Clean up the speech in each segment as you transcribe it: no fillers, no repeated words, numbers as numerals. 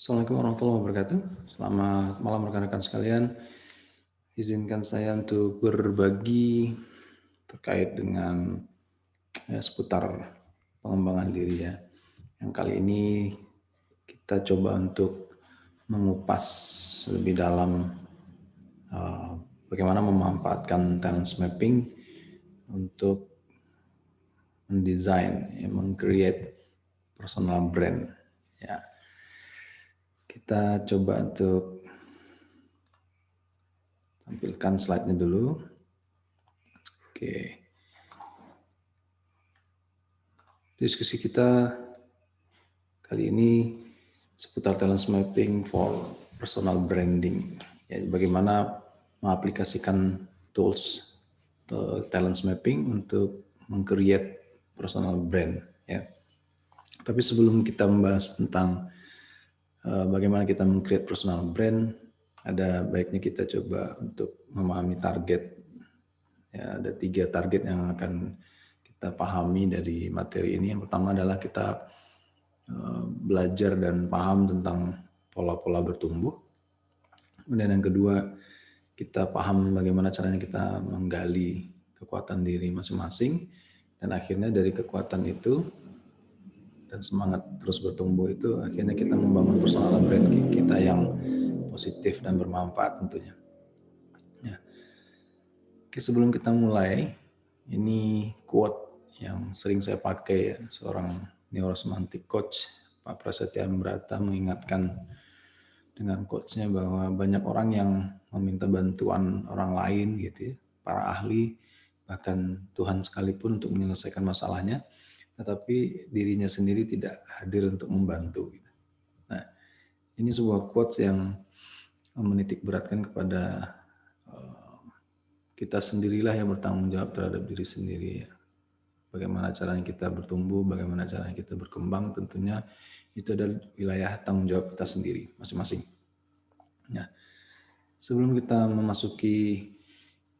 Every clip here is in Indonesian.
Assalamualaikum warahmatullahi wabarakatuh. Selamat malam rekan-rekan sekalian. Izinkan saya untuk berbagi terkait dengan seputar pengembangan diri ya. Yang kali ini kita coba untuk mengupas lebih dalam bagaimana memanfaatkan talent mapping untuk mendesain, meng-create personal brand. Ya, kita coba untuk tampilkan slide-nya dulu. Oke. Diskusi kita kali ini seputar talent mapping for personal branding. Ya, bagaimana mengaplikasikan tools talent mapping untuk meng-create personal brand. Ya. Tapi sebelum kita membahas tentang bagaimana kita meng-create personal brand, ada baiknya kita coba untuk memahami target. Ya, ada 3 target yang akan kita pahami dari materi ini. Yang pertama adalah kita belajar dan paham tentang pola-pola bertumbuh. Kemudian yang kedua, kita paham bagaimana caranya kita menggali kekuatan diri masing-masing. Dan akhirnya dari kekuatan itu dan semangat terus bertumbuh itu, akhirnya kita membangun personal brand kita yang positif dan bermanfaat tentunya. Ya. Oke, sebelum kita mulai, ini quote yang sering saya pakai ya, seorang neurosemantik coach, Pak Prasetya Ambrata, mengingatkan dengan quotes-nya bahwa banyak orang yang meminta bantuan orang lain gitu ya, para ahli, bahkan Tuhan sekalipun untuk menyelesaikan masalahnya, tetapi dirinya sendiri tidak hadir untuk membantu. Gitu. Nah, ini sebuah quotes yang menitik beratkan kepada kita sendirilah yang bertanggung jawab terhadap diri sendiri ya. Bagaimana caranya kita bertumbuh, bagaimana caranya kita berkembang, tentunya itu adalah wilayah tanggung jawab kita sendiri masing-masing. Nah, sebelum kita memasuki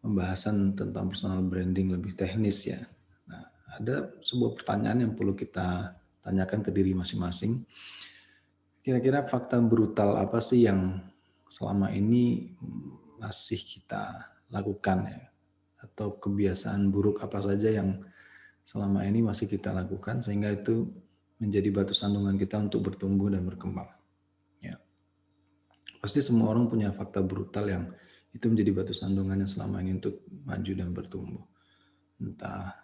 pembahasan tentang personal branding lebih teknis ya, nah, ada sebuah pertanyaan yang perlu kita tanyakan ke diri masing-masing. Kira-kira fakta brutal apa sih yang selama ini masih kita lakukan ya? Atau kebiasaan buruk apa saja yang selama ini masih kita lakukan sehingga itu menjadi batu sandungan kita untuk bertumbuh dan berkembang. Ya. Pasti semua orang punya fakta brutal yang itu menjadi batu sandungannya selama ini untuk maju dan bertumbuh. Entah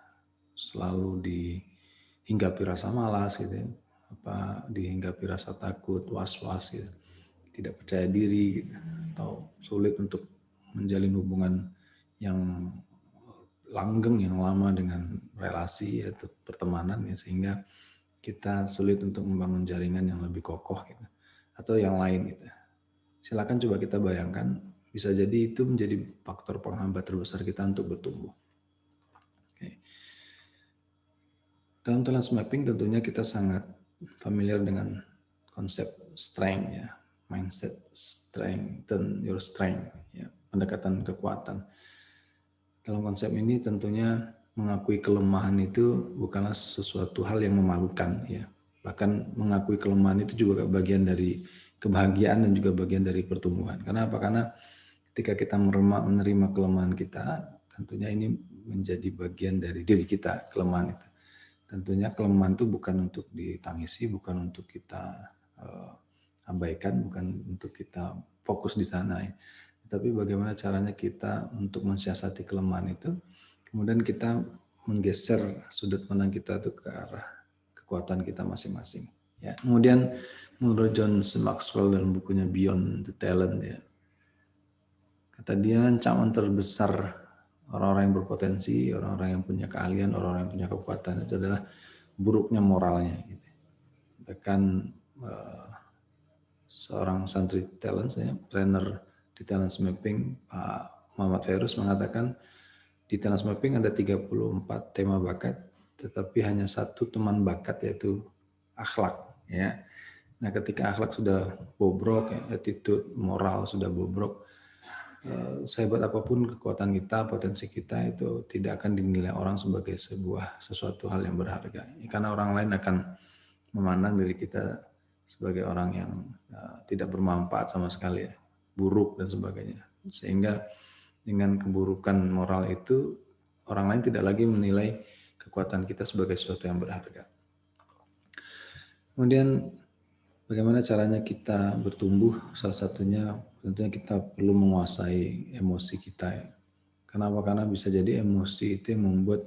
selalu dihinggapi rasa malas gitu ya, apa dihinggapi rasa takut, was-was gitu, tidak percaya diri gitu, atau sulit untuk menjalin hubungan yang langgeng yang lama dengan relasi atau pertemanan ya, sehingga kita sulit untuk membangun jaringan yang lebih kokoh gitu, atau yang lain gitu. Silakan coba kita bayangkan, bisa jadi itu menjadi faktor penghambat terbesar kita untuk bertumbuh. Oke. Dalam talent mapping tentunya kita sangat familiar dengan konsep strength ya, mindset strengthen your strength ya, pendekatan kekuatan. Dalam konsep ini tentunya mengakui kelemahan itu bukanlah sesuatu hal yang memalukan ya. Bahkan mengakui kelemahan itu juga bagian dari kebahagiaan dan juga bagian dari pertumbuhan. Karena apa? Karena ketika kita menerima kelemahan kita, tentunya ini menjadi bagian dari diri kita, kelemahan itu. Tentunya kelemahan itu bukan untuk ditangisi, bukan untuk kita abaikan, bukan untuk kita fokus di sana ya. Tapi bagaimana caranya kita untuk mensiasati kelemahan itu, kemudian kita menggeser sudut pandang kita itu ke arah kekuatan kita masing-masing. Ya. Kemudian menurut John C. Maxwell dalam bukunya Beyond the Talent ya, kata dia ancaman terbesar orang-orang yang berpotensi, orang-orang yang punya keahlian, orang-orang yang punya kekuatan itu adalah buruknya moralnya. Gitu. Bahkan seorang santri talent, saya trainer di talent mapping, Pak Muhammad Ferus mengatakan di talent mapping ada 34 tema bakat, tetapi hanya satu teman bakat yaitu akhlak. Ya. Nah, ketika akhlak sudah bobrok, ya, attitude moral sudah bobrok, sehebat apapun kekuatan kita, potensi kita itu tidak akan dinilai orang sebagai sesuatu hal yang berharga. Karena orang lain akan memandang diri kita sebagai orang yang tidak bermanfaat sama sekali, ya, buruk dan sebagainya. Sehingga dengan keburukan moral itu, orang lain tidak lagi menilai kekuatan kita sebagai sesuatu yang berharga. Kemudian bagaimana caranya kita bertumbuh? Salah satunya tentunya kita perlu menguasai emosi kita, ya. Kenapa? Karena bisa jadi emosi itu yang membuat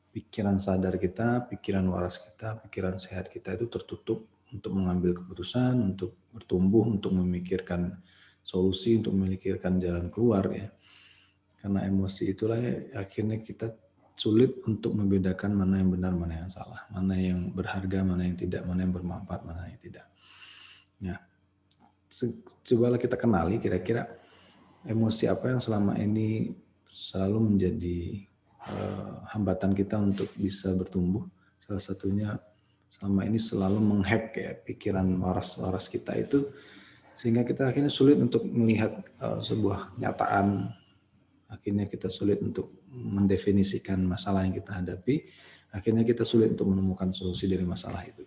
pikiran sadar kita, pikiran waras kita, pikiran sehat kita itu tertutup untuk mengambil keputusan, untuk bertumbuh, untuk memikirkan solusi, untuk memikirkan jalan keluar, ya. Karena emosi itulah akhirnya kita sulit untuk membedakan mana yang benar, mana yang salah, mana yang berharga, mana yang tidak, mana yang bermanfaat, mana yang tidak. Nah, cobalah kita kenali kira-kira emosi apa yang selama ini selalu menjadi hambatan kita untuk bisa bertumbuh. Salah satunya selama ini selalu menghack, ya, pikiran waras-waras kita itu, sehingga kita akhirnya sulit untuk melihat sebuah kenyataan. Akhirnya kita sulit untuk mendefinisikan masalah yang kita hadapi. Akhirnya kita sulit untuk menemukan solusi dari masalah itu.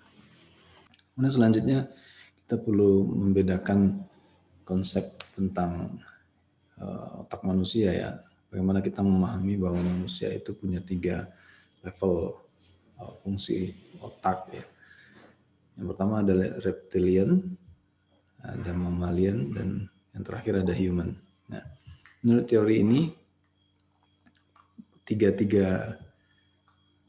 Kemudian selanjutnya kita perlu membedakan konsep tentang otak manusia, ya. Bagaimana kita memahami bahwa manusia itu punya 3 level fungsi otak, ya. Yang pertama adalah reptilian, ada mammalian, dan yang terakhir ada human. Nah, menurut teori ini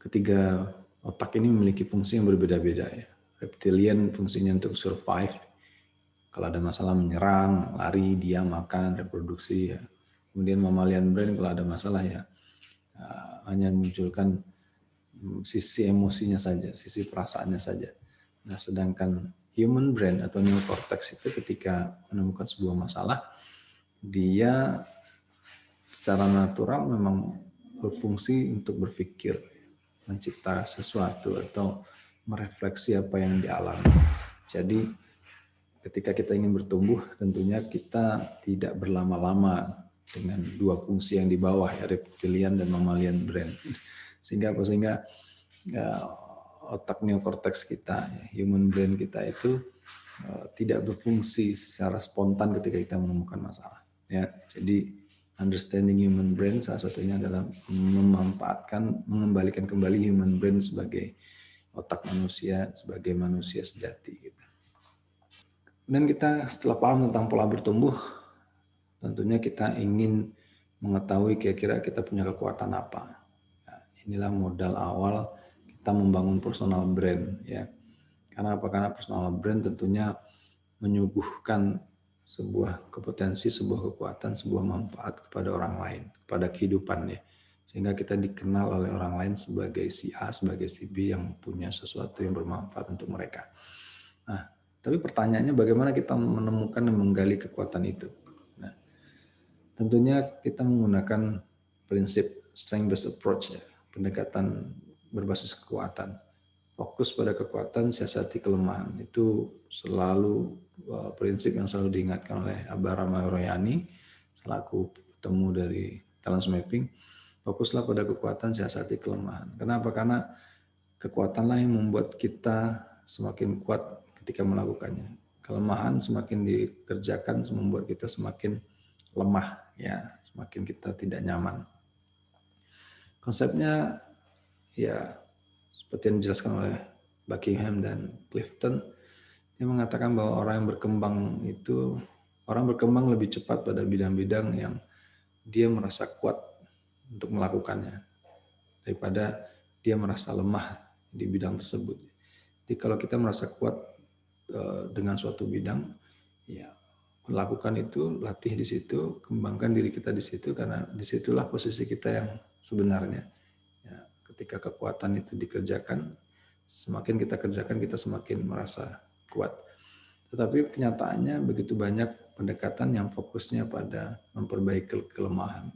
ketiga otak ini memiliki fungsi yang berbeda-beda, ya. Reptilian fungsinya untuk survive, kalau ada masalah menyerang, lari, diam, makan, reproduksi, ya. Kemudian mammalian brain kalau ada masalah, ya, hanya munculkan sisi emosinya saja, sisi perasaannya saja. Nah, sedangkan human brain atau neocortex itu ketika menemukan sebuah masalah, dia secara natural memang berfungsi untuk berpikir, mencipta sesuatu atau merefleksi apa yang dialami. Jadi ketika kita ingin bertumbuh, tentunya kita tidak berlama-lama dengan 2 fungsi yang di bawah, ya, reptilian dan mammalian brain. Sehingga otak neocortex kita, ya, human brain kita itu tidak berfungsi secara spontan ketika kita menemukan masalah, ya. Jadi understanding human brain salah satunya adalah mengembalikan kembali human brain sebagai otak manusia, sebagai manusia sejati, gitu. Dan kita setelah paham tentang pola bertumbuh, tentunya kita ingin mengetahui kira-kira kita punya kekuatan apa. Nah, inilah modal awal kita membangun personal brand, ya. Karena apa? Karena personal brand tentunya menyuguhkan sebuah kompetensi, sebuah kekuatan, sebuah manfaat kepada orang lain, kepada kehidupan, ya. Sehingga kita dikenal oleh orang lain sebagai si A, sebagai si B yang punya sesuatu yang bermanfaat untuk mereka. Nah, tapi pertanyaannya bagaimana kita menemukan dan menggali kekuatan itu? Nah, tentunya kita menggunakan prinsip strength-based approach, ya, pendekatan berbasis kekuatan. Fokus pada kekuatan, siasati kelemahan. Itu selalu prinsip yang selalu diingatkan oleh Abah Ramayana selaku petemu dari talent mapping. Fokuslah pada kekuatan, siasati kelemahan. Kenapa? Karena kekuatanlah yang membuat kita semakin kuat ketika melakukannya. Kelemahan semakin dikerjakan membuat kita semakin lemah, ya, semakin kita tidak nyaman. Konsepnya, ya, seperti yang dijelaskan oleh Buckingham dan Clifton, dia mengatakan bahwa orang berkembang lebih cepat pada bidang-bidang yang dia merasa kuat untuk melakukannya daripada dia merasa lemah di bidang tersebut. Jadi kalau kita merasa kuat dengan suatu bidang, ya, lakukan itu, latih di situ, kembangkan diri kita di situ, karena disitulah posisi kita yang sebenarnya. Ya, ketika kekuatan itu dikerjakan, semakin kita kerjakan, kita semakin merasa kuat. Tetapi kenyataannya begitu banyak pendekatan yang fokusnya pada memperbaiki kelemahan,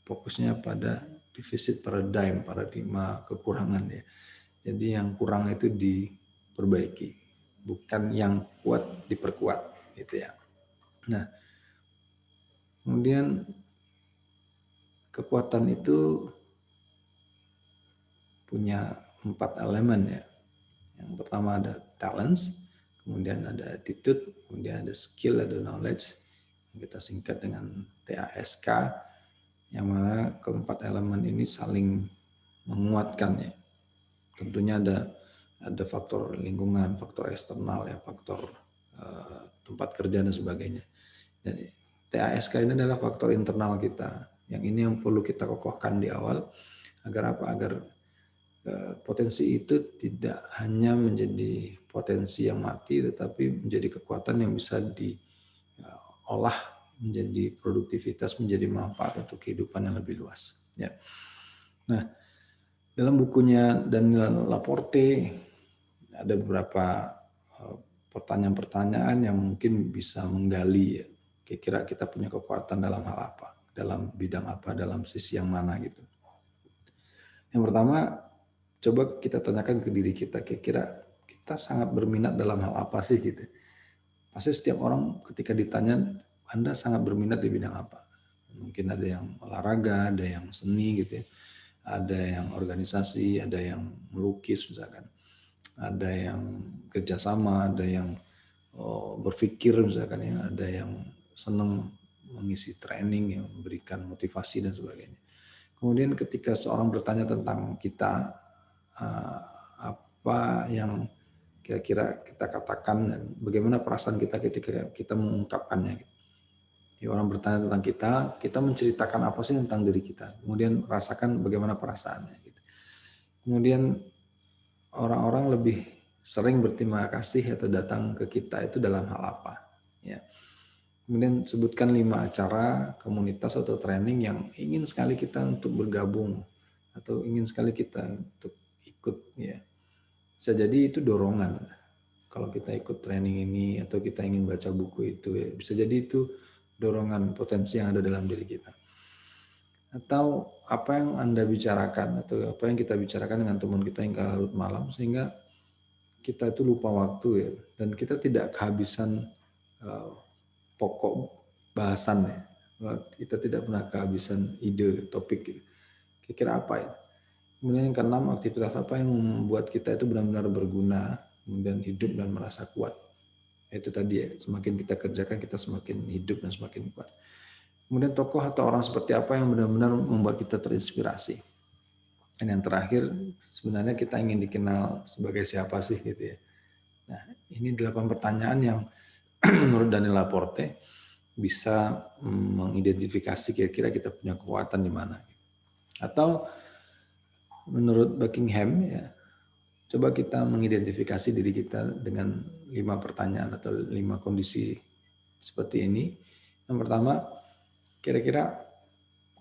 fokusnya pada defisit paradigma kekurangan, ya. Jadi yang kurang itu diperbaiki, bukan yang kuat diperkuat, gitu, ya. Nah, kemudian kekuatan itu punya 4 elemen, ya. Yang pertama ada talents, kemudian ada attitude, kemudian ada skill, ada knowledge, yang kita singkat dengan TASK, yang mana keempat elemen ini saling menguatkan ya. Tentunya ada faktor lingkungan, faktor eksternal ya, faktor tempat kerja dan sebagainya. Jadi TASK ini adalah faktor internal kita. Yang ini yang perlu kita kokohkan di awal agar apa? Agar potensi itu tidak hanya menjadi potensi yang mati, tetapi menjadi kekuatan yang bisa diolah menjadi produktivitas, menjadi manfaat untuk kehidupan yang lebih luas. Ya. Nah, dalam bukunya Daniel Laporte ada beberapa pertanyaan-pertanyaan yang mungkin bisa menggali ya, kira-kira kita punya kekuatan dalam hal apa, dalam bidang apa, dalam sisi yang mana gitu. Yang pertama, coba kita tanyakan ke diri kita, kira-kira kita sangat berminat dalam hal apa sih gitu. Pasti setiap orang ketika ditanya, Anda sangat berminat di bidang apa? Mungkin ada yang olahraga, ada yang seni gitu ya, ada yang organisasi, ada yang melukis misalkan, ada yang kerjasama, ada yang berpikir misalkan ya, ada yang senang mengisi training yang memberikan motivasi dan sebagainya. Kemudian ketika seorang bertanya tentang kita, apa yang kira-kira kita katakan dan bagaimana perasaan kita ketika kita mengungkapkannya. Jadi orang bertanya tentang kita menceritakan apa sih tentang diri kita, kemudian rasakan bagaimana perasaannya. Kemudian orang-orang lebih sering berterima kasih atau datang ke kita itu dalam hal apa? Ya. Kemudian sebutkan 5 acara, komunitas atau training yang ingin sekali kita untuk bergabung atau ingin sekali kita untuk ikut. Ya. Bisa jadi itu dorongan. Kalau kita ikut training ini atau kita ingin baca buku itu, ya, bisa jadi itu dorongan potensi yang ada dalam diri kita. Atau apa yang Anda bicarakan atau apa yang kita bicarakan dengan teman kita yang larut malam sehingga kita itu lupa waktu ya, dan kita tidak kehabisan pokok bahasan ya. Kita tidak pernah kehabisan ide topik gitu. Kira-kira apa ya? Kemudian yang keenam, aktivitas apa yang membuat kita itu benar-benar berguna, kemudian hidup dan merasa kuat. Itu tadi ya, semakin kita kerjakan kita semakin hidup dan semakin kuat. Kemudian tokoh atau orang seperti apa yang benar-benar membuat kita terinspirasi. Dan yang terakhir, sebenarnya kita ingin dikenal sebagai siapa sih gitu ya. Nah, ini 8 pertanyaan yang menurut Daniel Laporte bisa mengidentifikasi kira-kira kita punya kekuatan di mana. Atau menurut Buckingham ya, coba kita mengidentifikasi diri kita dengan 5 pertanyaan atau 5 kondisi seperti ini. Yang pertama, kira-kira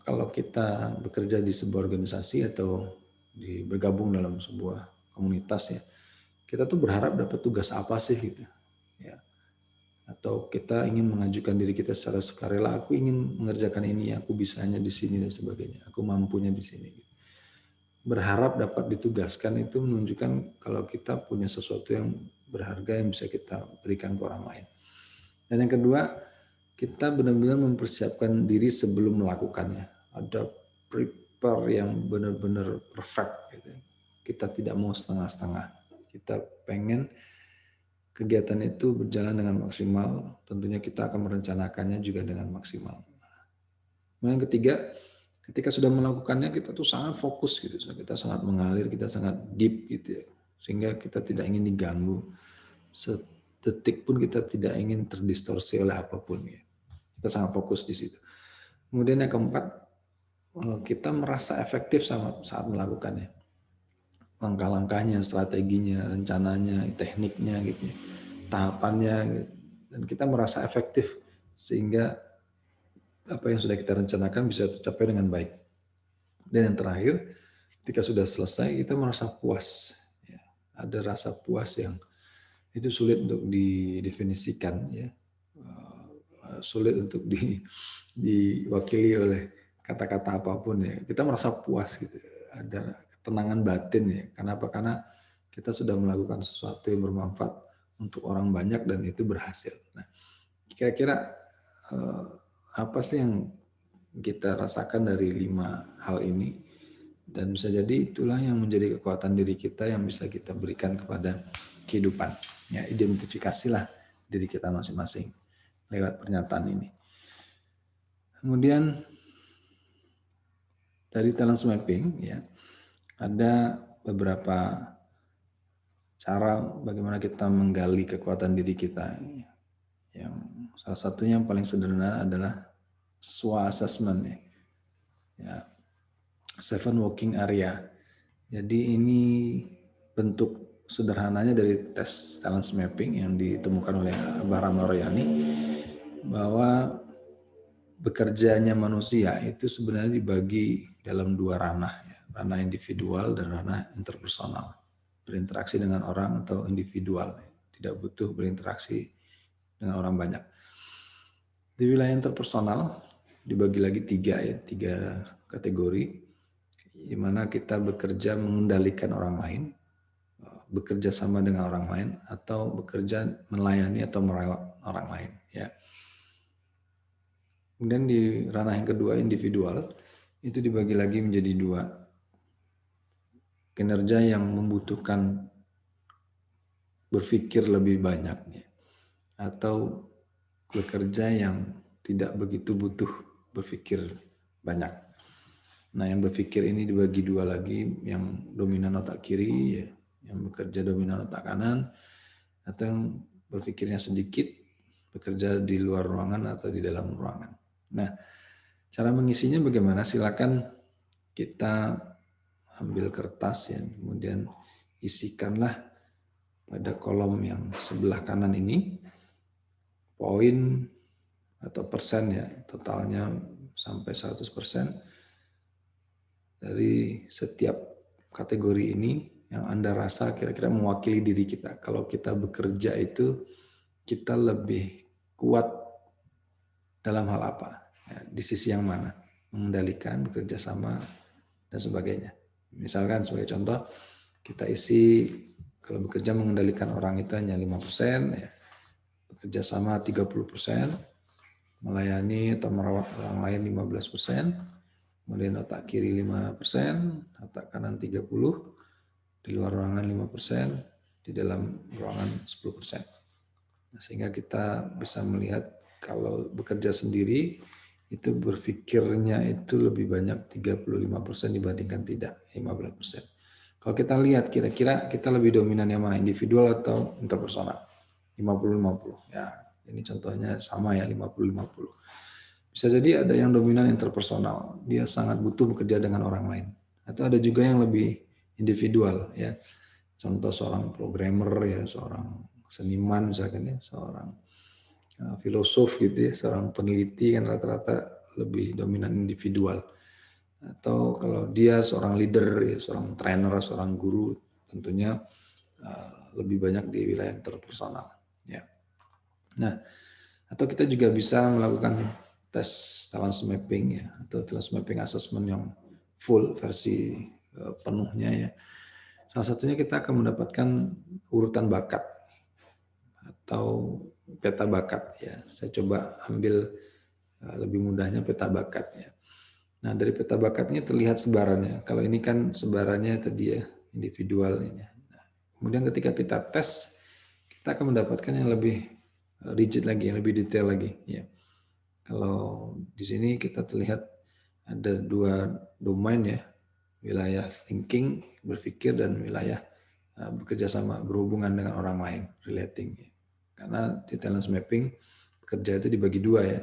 kalau kita bekerja di sebuah organisasi atau bergabung dalam sebuah komunitas ya, kita tuh berharap dapat tugas apa sih gitu. Ya. Atau kita ingin mengajukan diri kita secara sukarela, aku ingin mengerjakan ini, aku bisanya di sini dan sebagainya, aku mampunya di sini. Berharap dapat ditugaskan itu menunjukkan kalau kita punya sesuatu yang berharga yang bisa kita berikan ke orang lain. Dan yang kedua, kita benar-benar mempersiapkan diri sebelum melakukannya. Ada prepare yang benar-benar perfect. Gitu. Kita tidak mau setengah-setengah. Kita pengen kegiatan itu berjalan dengan maksimal. Tentunya kita akan merencanakannya juga dengan maksimal. Kemudian yang ketiga, ketika sudah melakukannya kita tuh sangat fokus gitu, kita sangat mengalir, kita sangat deep gitu ya, sehingga kita tidak ingin diganggu, sedetik pun kita tidak ingin terdistorsi oleh apapun ya, kita sangat fokus di situ. Kemudian yang keempat, kita merasa efektif saat melakukannya, langkah-langkahnya, strateginya, rencananya, tekniknya gitu, tahapannya, gitu. Dan kita merasa efektif sehingga apa yang sudah kita rencanakan bisa tercapai dengan baik. Dan yang terakhir, ketika sudah selesai kita merasa puas. Ya, ada rasa puas yang itu sulit untuk didefinisikan, ya, sulit untuk diwakili oleh kata-kata apapun ya. Kita merasa puas gitu, ada ketenangan batin ya. Kenapa? Karena kita sudah melakukan sesuatu yang bermanfaat untuk orang banyak dan itu berhasil. Nah, kira-kira apa sih yang kita rasakan dari 5 hal ini, dan bisa jadi itulah yang menjadi kekuatan diri kita yang bisa kita berikan kepada kehidupan. Ya, identifikasilah diri kita masing-masing lewat pernyataan ini. Kemudian dari talent mapping ya, ada beberapa cara bagaimana kita menggali kekuatan diri kita. Yang salah satunya yang paling sederhana adalah SWOT assessment ya. Ya, Seven Working Area. Jadi ini bentuk sederhananya dari tes talent mapping yang ditemukan oleh Bahram Royani, bahwa bekerjanya manusia itu sebenarnya dibagi dalam dua ranah, ya. Ranah individual dan ranah interpersonal. Berinteraksi dengan orang atau individual, tidak butuh berinteraksi dengan orang banyak. Di wilayah interpersonal dibagi lagi tiga kategori, di mana kita bekerja mengendalikan orang lain, bekerja sama dengan orang lain, atau bekerja melayani atau merawat orang lain. Ya. Kemudian di ranah yang kedua, individual, itu dibagi lagi menjadi dua. Kinerja yang membutuhkan berpikir lebih banyak, ya. Atau bekerja yang tidak begitu butuh berpikir banyak. Nah, yang berpikir ini dibagi dua lagi, yang dominan otak kiri, ya, yang bekerja dominan otak kanan, atau yang berpikirnya sedikit, bekerja di luar ruangan atau di dalam ruangan. Nah, cara mengisinya bagaimana? Silakan kita ambil kertas ya, kemudian isikanlah pada kolom yang sebelah kanan ini poin atau persen ya, totalnya sampai 100% dari setiap kategori ini yang Anda rasa kira-kira mewakili diri kita. Kalau kita bekerja itu kita lebih kuat dalam hal apa? Ya, di sisi yang mana? Mengendalikan, bekerja sama, dan sebagainya. Misalkan sebagai contoh, kita isi kalau bekerja mengendalikan orang itu hanya 5%, ya, bekerja sama 30%, melayani atau merawat orang lain 15%, kemudian otak kiri 5%, otak kanan 30%, di luar ruangan 5%, di dalam ruangan 10%. Nah, sehingga kita bisa melihat kalau bekerja sendiri itu berpikirnya itu lebih banyak 35% dibandingkan tidak 15%. Kalau kita lihat kira-kira kita lebih dominan yang mana, individual atau interpersonal? 50-50. Ya, ini contohnya sama ya, 50-50. Bisa jadi ada yang dominan interpersonal, dia sangat butuh bekerja dengan orang lain. Atau ada juga yang lebih individual ya. Contoh seorang programmer ya, seorang seniman misalkan ya, seorang filosof gitu ya, seorang peneliti kan rata-rata lebih dominan individual. Atau kalau dia seorang leader ya, seorang trainer, seorang guru, tentunya lebih banyak di wilayah interpersonal ya. Nah, atau kita juga bisa melakukan tes talent mapping ya, atau talent mapping assessment yang full versi penuhnya ya. Salah satunya kita akan mendapatkan urutan bakat atau peta bakat ya. Saya coba ambil lebih mudahnya peta bakat ya. Nah, dari peta bakatnya terlihat sebarannya. Kalau ini kan sebarannya tadi ya, individual ini. Nah, kemudian ketika kita tes, kita akan mendapatkan yang lebih rigid lagi, yang lebih detail lagi ya. Kalau di sini kita terlihat ada dua domain ya, wilayah thinking, berpikir, dan wilayah bekerja sama, berhubungan dengan orang lain, relating. Karena di talent mapping, kerja itu dibagi dua ya,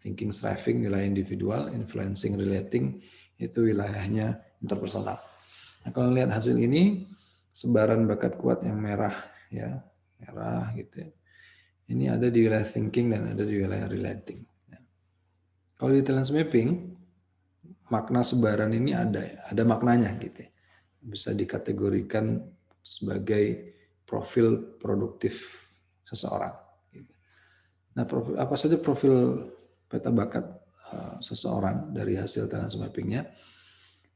thinking, striving, wilayah individual, influencing, relating, itu wilayahnya interpersonal. Nah, kalau lihat hasil ini, sebaran bakat kuat yang merah ya, merah gitu ya. Ini ada di wilayah thinking dan ada di wilayah relating. Kalau di talent mapping, makna sebaran ini ada maknanya gitu. Bisa dikategorikan sebagai profil produktif seseorang. Nah, apa saja profil peta bakat seseorang dari hasil talent mappingnya?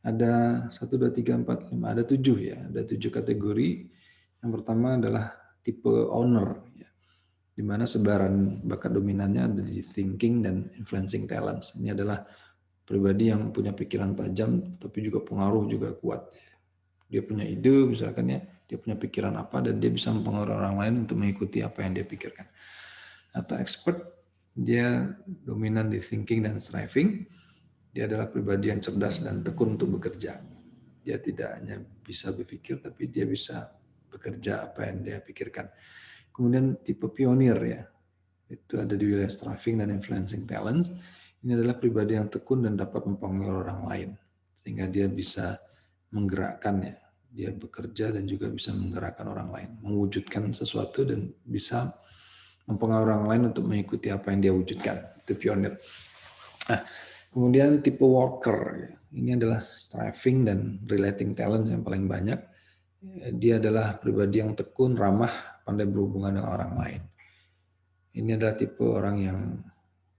Ada 1, 2, 3, 4, 5, ada 7 ya. Ada 7 kategori. Yang pertama adalah tipe owner, ya, di mana sebaran bakat dominannya ada di thinking dan influencing talents. Ini adalah pribadi yang punya pikiran tajam, tapi juga pengaruh juga kuat. Dia punya ide, misalkan ya, dia punya pikiran apa, dan dia bisa mempengaruhi orang lain untuk mengikuti apa yang dia pikirkan. Atau expert, dia dominan di thinking dan striving. Dia adalah pribadi yang cerdas dan tekun untuk bekerja. Dia tidak hanya bisa berpikir, tapi dia bisa bekerja apa yang dia pikirkan. Kemudian tipe pionir ya, itu ada di wilayah striving dan influencing talents. Ini adalah pribadi yang tekun dan dapat mempengaruhi orang lain, sehingga dia bisa menggerakkan ya, dia bekerja dan juga bisa menggerakkan orang lain, mewujudkan sesuatu dan bisa mempengaruhi orang lain untuk mengikuti apa yang dia wujudkan. Itu pionir. Nah, kemudian tipe worker, ini adalah striving dan relating talent yang paling banyak. Dia adalah pribadi yang tekun, ramah, pandai berhubungan dengan orang lain. Ini adalah tipe orang yang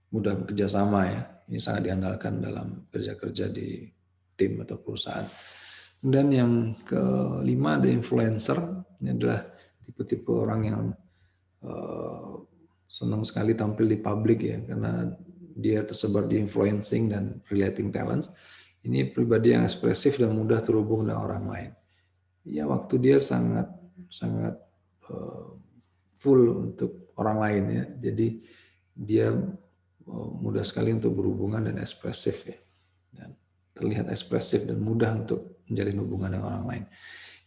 mudah bekerja sama ya. Ini sangat diandalkan dalam kerja-kerja di tim atau perusahaan. Kemudian yang kelima ada influencer. Ini adalah tipe-tipe orang yang senang sekali tampil di publik ya, karena dia tersebar di influencing dan relating talents. Ini pribadi yang ekspresif dan mudah terhubung dengan orang lain. Ya, waktu dia sangat full untuk orang lain ya. Jadi dia mudah sekali untuk berhubungan dan ekspresif ya. Dan terlihat ekspresif dan mudah untuk menjalin hubungan dengan orang lain.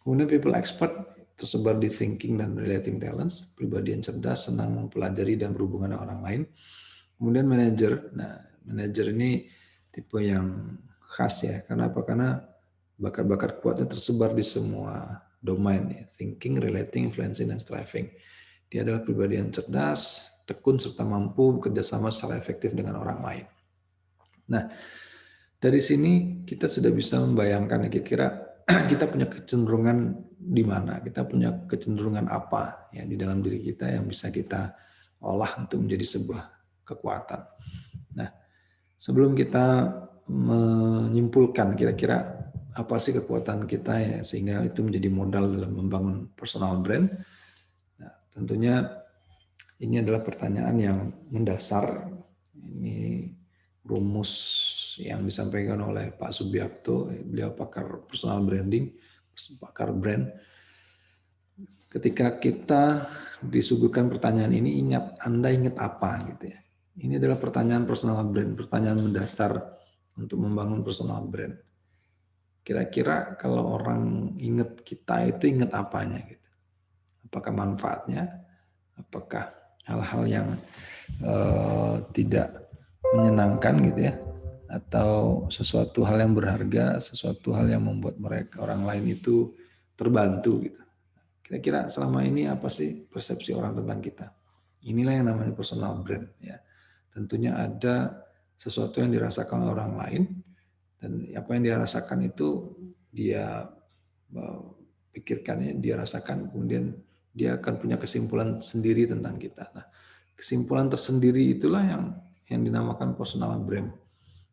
Kemudian people expert tersebar di thinking dan relating talents, pribadi yang cerdas, senang mempelajari dan berhubungan dengan orang lain. Kemudian manager. Nah, manager ini tipe yang khas ya. Karena apa? Karena bakat-bakat kuatnya tersebar di semua domain ya. Thinking, relating, influencing, dan striving. Dia adalah pribadi yang cerdas, tekun, serta mampu bekerja sama secara efektif dengan orang lain. Nah, dari sini kita sudah bisa membayangkan kira-kira kita punya kecenderungan di mana, kita punya kecenderungan apa ya di dalam diri kita yang bisa kita olah untuk menjadi sebuah kekuatan. Nah, sebelum kita menyimpulkan kira-kira apa sih kekuatan kita ya sehingga itu menjadi modal dalam membangun personal brand, nah, tentunya ini adalah pertanyaan yang mendasar. Ini rumus yang disampaikan oleh Pak Subiakto, beliau pakar personal branding, pakar brand. Ketika kita disuguhkan pertanyaan ini, Anda ingat apa gitu ya? Ini adalah pertanyaan personal brand, pertanyaan mendasar untuk membangun personal brand. Kira-kira kalau orang ingat kita itu ingat apanya gitu? Apakah manfaatnya? Apakah hal-hal yang tidak menyenangkan gitu ya, atau sesuatu hal yang berharga, sesuatu hal yang membuat mereka orang lain itu terbantu gitu. Kira-kira selama ini apa sih persepsi orang tentang kita? Inilah yang namanya personal brand ya. Tentunya ada sesuatu yang dirasakan orang lain, dan apa yang dia rasakan itu dia pikirkannya, dia rasakan, kemudian dia akan punya kesimpulan sendiri tentang kita. Nah, kesimpulan tersendiri itulah yang dinamakan personal brand.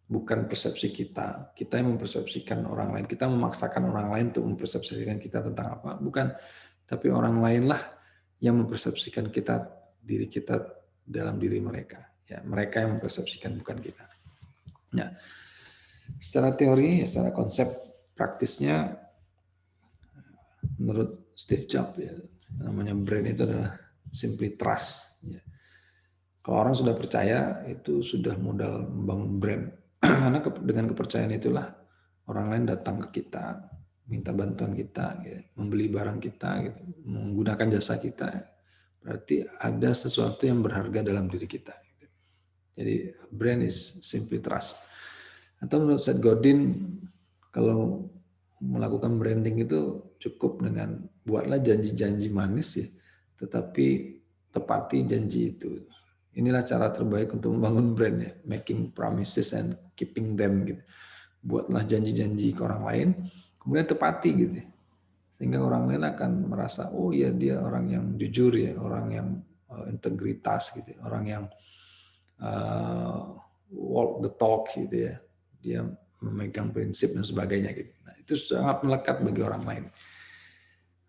Bukan persepsi kita. Kita yang mempersepsikan orang lain. Kita memaksakan orang lain untuk mempersepsikan kita tentang apa. Bukan. Tapi orang lainlah yang mempersepsikan kita, diri kita dalam diri mereka. Ya, mereka yang mempersepsikan, bukan kita. Nah, secara teori, secara konsep praktisnya, menurut Steve Jobs ya, namanya brand itu adalah simply trust. Ya. Kalau orang sudah percaya, itu sudah modal membangun brand. Karena dengan kepercayaan itulah orang lain datang ke kita, minta bantuan kita, gitu, membeli barang kita, gitu, menggunakan jasa kita. Berarti ada sesuatu yang berharga dalam diri kita. Gitu. Jadi brand is simply trust. Atau menurut Seth Godin, kalau melakukan branding itu cukup dengan buatlah janji-janji manis ya, tetapi tepati janji itu. Inilah cara terbaik untuk membangun brand ya, making promises and keeping them gitu. Buatlah janji-janji ke orang lain, kemudian tepati gitu. Sehingga orang lain akan merasa, oh ya dia orang yang jujur ya, orang yang integritas gitu, orang yang walk the talk gitu ya. Dia memegang prinsip dan sebagainya gitu. Nah, itu sangat melekat bagi orang lain.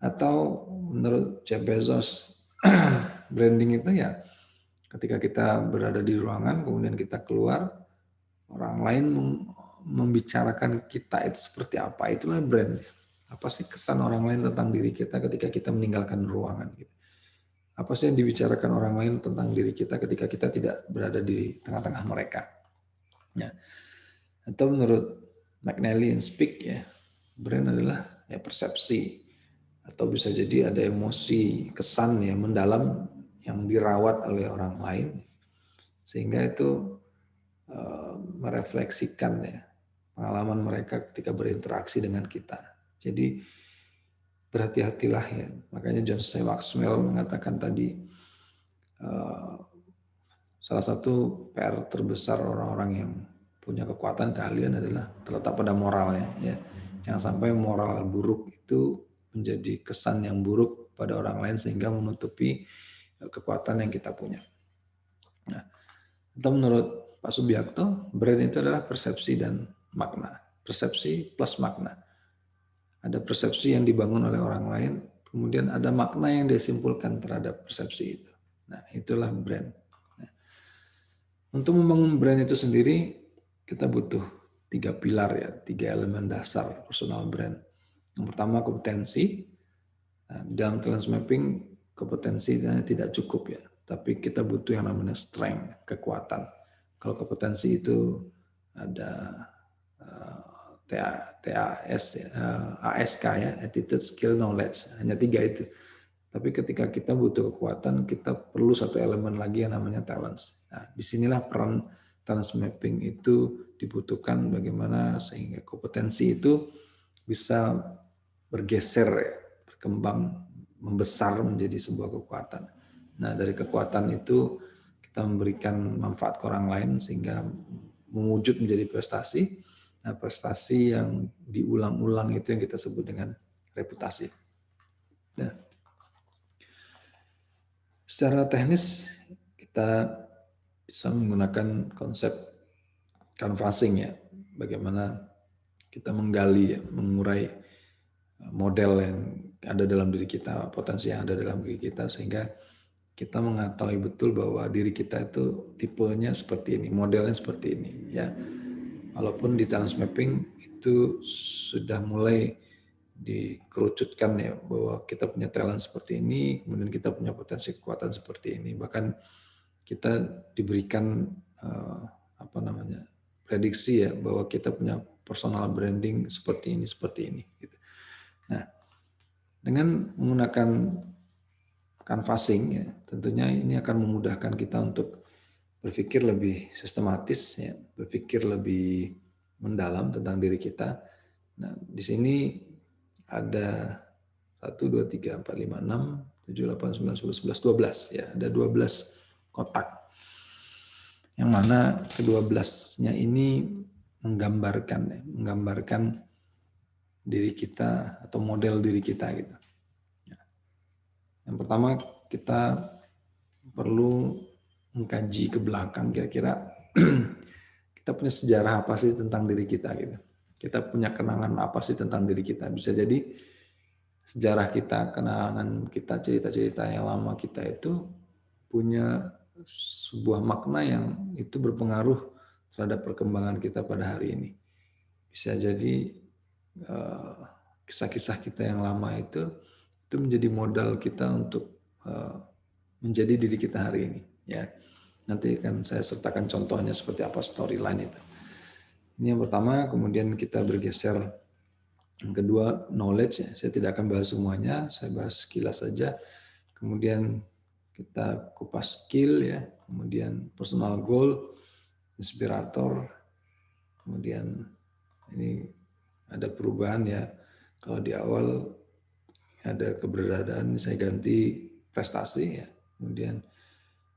Atau menurut Jeff Bezos, branding itu ya ketika kita berada di ruangan, kemudian kita keluar, orang lain membicarakan kita itu seperti apa, itulah brand. Apa sih kesan orang lain tentang diri kita ketika kita meninggalkan ruangan? Gitu. Apa sih yang dibicarakan orang lain tentang diri kita ketika kita tidak berada di tengah-tengah mereka? Ya. Atau menurut McNally and Speak ya, brand adalah ya persepsi atau bisa jadi ada emosi, kesan ya mendalam yang dirawat oleh orang lain sehingga itu merefleksikan ya pengalaman mereka ketika berinteraksi dengan kita. Jadi berhati-hatilah ya. Makanya John C. Maxwell mengatakan tadi salah satu PR terbesar orang-orang yang punya kekuatan keahlian adalah terletak pada moralnya ya. Jangan sampai moral buruk itu menjadi kesan yang buruk pada orang lain sehingga menutupi kekuatan yang kita punya. Nah, atau menurut Pak Subiakto, brand itu adalah persepsi dan makna. Persepsi plus makna. Ada persepsi yang dibangun oleh orang lain, kemudian ada makna yang disimpulkan terhadap persepsi itu. Nah, itulah brand. Nah, untuk membangun brand itu sendiri, kita butuh 3 pilar ya, 3 elemen dasar personal brand. Yang pertama kompetensi. Nah, dalam talent mapping, kompetensi tidak cukup ya, tapi kita butuh yang namanya strength, kekuatan. Kalau kompetensi itu ada TAS, ASK ya, attitude, skill, knowledge, hanya 3 itu. Tapi ketika kita butuh kekuatan, kita perlu satu elemen lagi yang namanya talents. Nah, disinilah peran talent mapping itu dibutuhkan bagaimana sehingga kompetensi itu bisa bergeser, ya, berkembang, membesar menjadi sebuah kekuatan. Nah, dari kekuatan itu kita memberikan manfaat ke orang lain sehingga mewujud menjadi prestasi. Nah, prestasi yang diulang-ulang itu yang kita sebut dengan reputasi. Nah, secara teknis kita bisa menggunakan konsep canvassing ya, bagaimana kita menggali, ya, mengurai model yang ada dalam diri kita, potensi yang ada dalam diri kita sehingga kita mengetahui betul bahwa diri kita itu tipenya seperti ini, modelnya seperti ini ya. Walaupun di talent mapping itu sudah mulai dikerucutkan ya bahwa kita punya talent seperti ini, kemudian kita punya potensi kekuatan seperti ini. Bahkan kita diberikan prediksi ya bahwa kita punya personal branding seperti ini gitu. Nah, dengan menggunakan canvassing ya, tentunya ini akan memudahkan kita untuk berpikir lebih sistematis ya, berpikir lebih mendalam tentang diri kita. Nah, di sini ada 1 2 3 4 5 6 7 8 9 10 11 12 ya, ada 12 kotak. Yang mana ke-12-nya ini menggambarkan diri kita atau model diri kita gitu. Yang pertama kita perlu mengkaji ke belakang kira-kira kita punya sejarah apa sih tentang diri kita gitu. Kita punya kenangan apa sih tentang diri kita. Bisa jadi sejarah kita, kenangan kita, cerita-cerita yang lama kita itu punya sebuah makna yang itu berpengaruh terhadap perkembangan kita pada hari ini. Bisa jadi kisah-kisah kita yang lama itu menjadi modal kita untuk menjadi diri kita hari ini ya. Nanti akan saya sertakan contohnya seperti apa storyline itu. Ini yang pertama, kemudian kita bergeser yang kedua knowledge ya. Saya tidak akan bahas semuanya, saya bahas sekilas saja. Kemudian kita kupas skill ya, kemudian personal goal, inspirator, kemudian ini ada perubahan ya. Kalau di awal ada keberadaan, saya ganti prestasi ya. Kemudian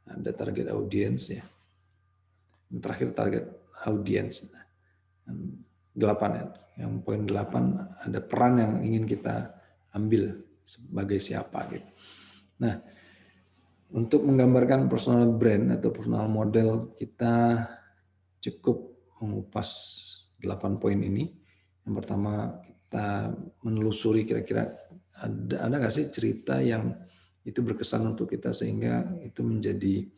ada target audiens ya. Terakhir target audiens. 8 ya. Yang poin 8 ada peran yang ingin kita ambil sebagai siapa gitu. Nah, untuk menggambarkan personal brand atau personal model kita cukup mengupas 8 poin ini. Yang pertama kita menelusuri kira-kira ada nggak sih cerita yang itu berkesan untuk kita sehingga itu menjadi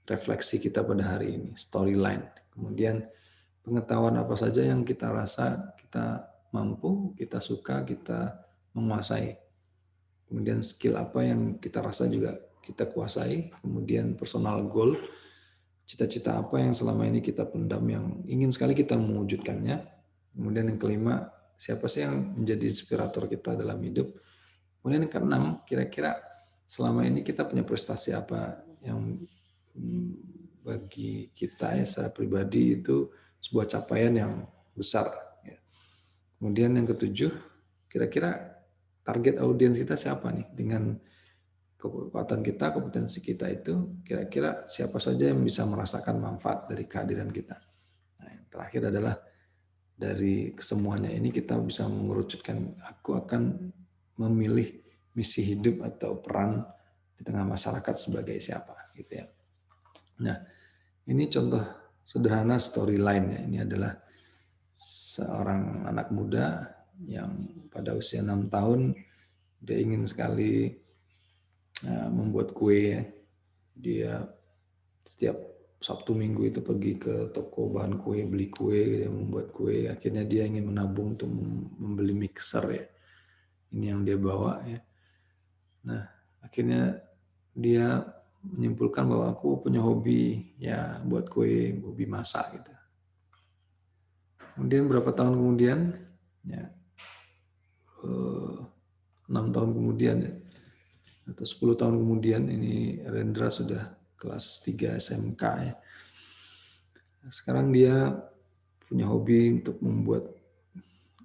refleksi kita pada hari ini, storyline. Kemudian pengetahuan apa saja yang kita rasa kita mampu, kita suka, kita menguasai. Kemudian skill apa yang kita rasa juga kita kuasai. Kemudian personal goal, cita-cita apa yang selama ini kita pendam yang ingin sekali kita mewujudkannya. Kemudian yang kelima, siapa sih yang menjadi inspirator kita dalam hidup. Kemudian yang keenam, kira-kira selama ini kita punya prestasi apa yang bagi kita ya secara pribadi itu sebuah capaian yang besar. Kemudian yang ketujuh, kira-kira target audiens kita siapa nih? Dengan kekuatan kita, kompetensi kita itu, kira-kira siapa saja yang bisa merasakan manfaat dari kehadiran kita. Nah, yang terakhir adalah dari kesemuanya ini kita bisa mengerucutkan, aku akan memilih misi hidup atau peran di tengah masyarakat sebagai siapa, gitu ya. Nah, ini contoh sederhana storyline ya. Ini adalah seorang anak muda yang pada usia 6 tahun dia ingin sekali membuat kue. Dia setiap Sabtu Minggu itu pergi ke toko bahan kue, beli kue, dia membuat kue. Akhirnya dia ingin menabung untuk membeli mixer ya. Ini yang dia bawa ya. Nah, akhirnya dia menyimpulkan bahwa aku punya hobi ya buat kue, hobi masak gitu. Kemudian berapa tahun kemudian, ya 6 tahun kemudian atau 10 tahun kemudian ini Rendra sudah kelas 3 SMK ya. Sekarang dia punya hobi untuk membuat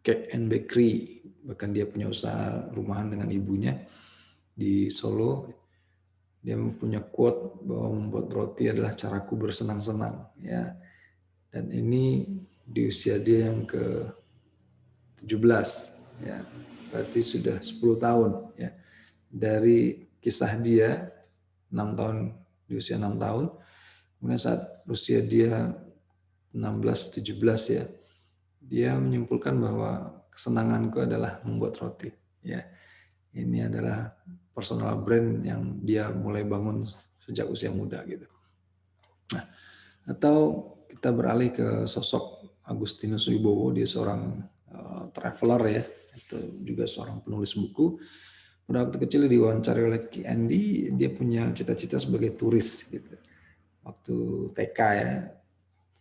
cake and bakery, bahkan dia punya usaha rumahan dengan ibunya di Solo. Dia punya quote bahwa membuat roti adalah caraku bersenang-senang ya. Dan ini di usia dia yang ke 17 ya. Berarti sudah 10 tahun ya. Dari kisah dia 6 tahun di usia 6 tahun, kemudian saat usia dia 16 17 ya. Dia menyimpulkan bahwa kesenanganku adalah membuat roti ya. Ini adalah personal brand yang dia mulai bangun sejak usia muda gitu. Nah, atau kita beralih ke sosok Agustinus Wibowo, dia seorang traveler ya, itu juga seorang penulis buku. Pada waktu kecil diwawancari oleh Ki Andi, dia punya cita-cita sebagai turis gitu. Waktu TK ya,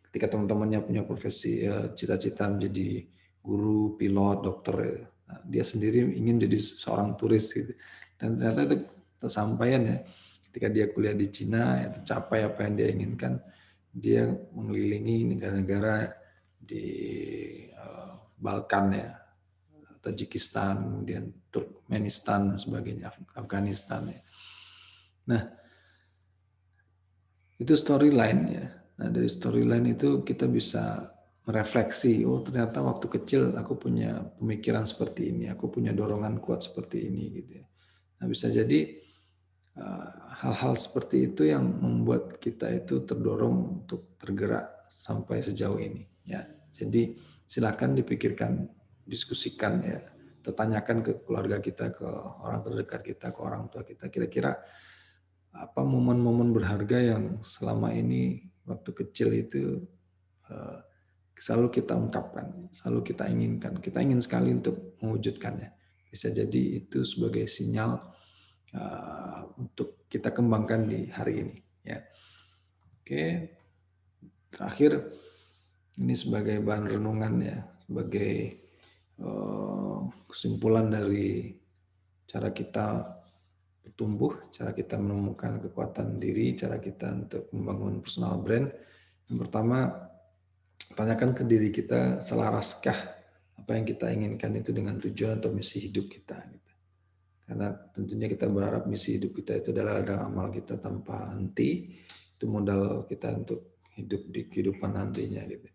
ketika teman-temannya punya profesi cita-cita menjadi guru, pilot, dokter ya. Nah, dia sendiri ingin jadi seorang turis gitu. Dan ternyata itu tersampaian ya. Ketika dia kuliah di Cina, ya tercapai apa yang dia inginkan. Dia mengelilingi negara-negara di Balkan ya, Tajikistan, kemudian Turkmenistan dan sebagainya, Afghanistan ya. Nah, itu storyline ya. Nah, dari storyline itu kita bisa merefleksi, oh ternyata waktu kecil aku punya pemikiran seperti ini, aku punya dorongan kuat seperti ini gitu ya. Nah, bisa jadi hal-hal seperti itu yang membuat kita itu terdorong untuk tergerak sampai sejauh ini ya. Jadi silakan dipikirkan, diskusikan ya, tanyakan ke keluarga kita, ke orang terdekat kita, ke orang tua kita, kira-kira apa momen-momen berharga yang selama ini waktu kecil itu selalu kita ungkapkan, selalu kita inginkan, kita ingin sekali untuk mewujudkannya. Bisa jadi itu sebagai sinyal untuk kita kembangkan di hari ini. Ya. Oke, terakhir ini sebagai bahan renungan ya, sebagai kesimpulan dari cara kita bertumbuh, cara kita menemukan kekuatan diri, cara kita untuk membangun personal brand. Yang pertama, tanyakan ke diri kita, selaraskah apa yang kita inginkan itu dengan tujuan atau misi hidup kita. Karena tentunya kita berharap misi hidup kita itu adalah ladang amal kita tanpa henti. Itu modal kita untuk hidup di kehidupan nantinya gitu.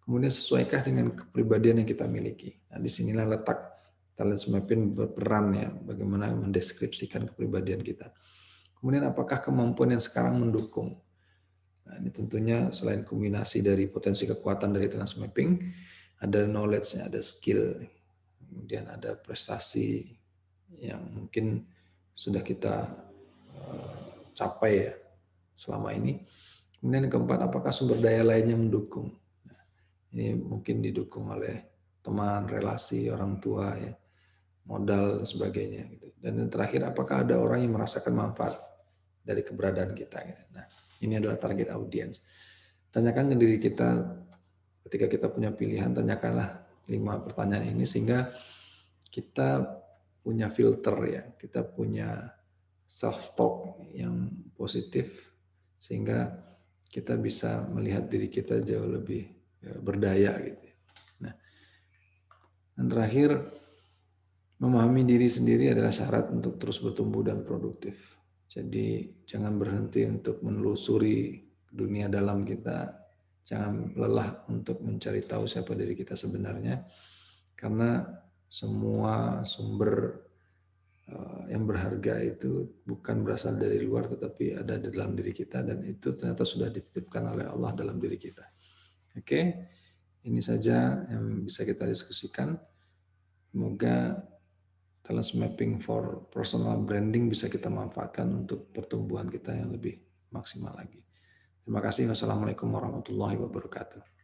Kemudian sesuaikah dengan kepribadian yang kita miliki. Nah, disinilah letak talent mapping berperan ya, bagaimana mendeskripsikan kepribadian kita. Kemudian apakah kemampuan yang sekarang mendukung. Nah, ini tentunya selain kombinasi dari potensi kekuatan dari talent mapping, ada knowledge, ada skill, kemudian ada prestasi yang mungkin sudah kita capai ya selama ini. Kemudian yang keempat, apakah sumber daya lainnya mendukung? Nah, ini mungkin didukung oleh teman, relasi, orang tua, ya, modal dan sebagainya. Gitu. Dan yang terakhir, apakah ada orang yang merasakan manfaat dari keberadaan kita? Gitu. Nah, ini adalah target audiens. Tanyakan ke diri kita ketika kita punya pilihan, tanyakanlah 5 pertanyaan ini sehingga kita punya filter ya, kita punya self talk yang positif sehingga kita bisa melihat diri kita jauh lebih berdaya gitu. Nah, dan terakhir, memahami diri sendiri adalah syarat untuk terus bertumbuh dan produktif. Jadi jangan berhenti untuk menelusuri dunia dalam kita, jangan lelah untuk mencari tahu siapa diri kita sebenarnya, karena semua sumber yang berharga itu bukan berasal dari luar tetapi ada di dalam diri kita dan itu ternyata sudah dititipkan oleh Allah dalam diri kita. Oke, ini saja yang bisa kita diskusikan. Semoga talent mapping for personal branding bisa kita manfaatkan untuk pertumbuhan kita yang lebih maksimal lagi. Terima kasih. Wassalamualaikum warahmatullahi wabarakatuh.